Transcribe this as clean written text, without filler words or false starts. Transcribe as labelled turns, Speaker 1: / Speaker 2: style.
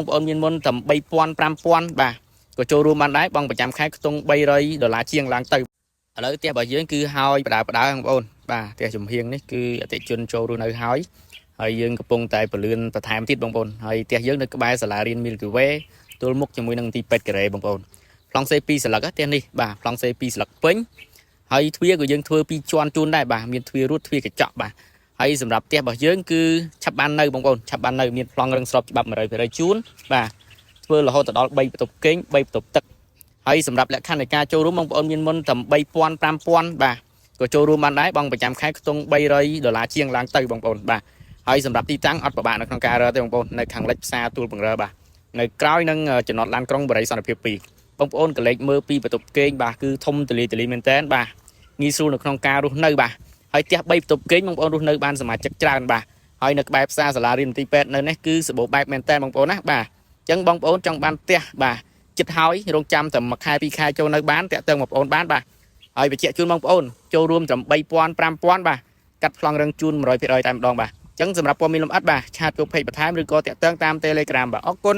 Speaker 1: បងប្អូនមានមុនតែ3000 5000បាទក៏ចូលរួមបានដែរបងប្រចាំខែខ្ទង់$300ជាងឡើងទៅឥឡូវផ្ទះរបស់យើងគឺហើយបដៅបងប្អូនបាទផ្ទះចំហៀងនេះគឺអតិជនចូលរស់នៅហើយយើងកំពុងតែពលឿនបន្ថែមទៀតបងប្អូនហើយផ្ទះយើងនៅក្បែរសាលារៀន Milky Way ទល់មុខជាមួយនឹងទីពេទ្យការ៉េបងប្អូនប្លង់សេ2ស្លឹកផ្ទះនេះបាទប្លង់សេ2ស្លឹកពេញហើយទ្វារក៏យើងធ្វើ2ជាន់ជូនដែរបាទមានទ្វាររត់ទ្វារកញ្ចក់បាទហើយសម្រាប់ផ្ទះរបស់យើងគឺឆាប់បាននៅបងប្អូនឆាប់បាននៅមានប្លង់រឹងស្របច្បាប់100%ជូនបាទធ្វើរហូតដល់3បន្ទប់គេង3បន្ទប់ទឹកហើយសម្រាប់លក្ខខណ្ឌនៃការចូលរួមបងប្អូនមានមុនតែ3000 5000បាទក៏ចូលរួមបានដែរបងប្រចាំខែខ្ទង់$300ជាងឡើងទៅបងប្អូនបាទហើយសម្រាប់ទីតាំងអត់ប្របាកនៅក្នុងការរើទេបងប្អូននៅខាងលិចផ្សារទួលបង្រើបាទនៅក្រោយនឹងចំណតឡានក្រុងបរិយាសន្តិភាព2បងប្អូនកលេចមើលពីបន្ទប់គេងបាទគឺធំទលាមែនតើបាទងាយស្រួលនៅក្នុងការរស់នៅបាទហើយផ្ទះ3បន្ទប់គេងបងប្អូនរស់នៅបានសមាជិកច្រើនបាទហើយនៅក្បែរផ្សារសាលារៀនទីពេទ្យនៅនេះគឺសម្បូរបែបមែនតើបងប្អូនណាបាទអញ្ចឹងបងប្អូនចង់បានផ្ទះបាទចិត្តហើយរងចាំតែមួយខែពីរខែចូលនៅបានតាក់ទងបងប្អូនបានបាទហើយបញ្ជាក់ជូនបងប្អូនចូលរួមត្រឹម3000 5000បាទកាត់ប្លង់រឹងជូន100%តែម្ដងបាទអញ្ចឹងសម្រាប់ព័ត៌មានលម្អិតបាទឆាតចូលពេកបន្ថែមឬក៏តាក់ទងតាម Telegram បាទអរគុណ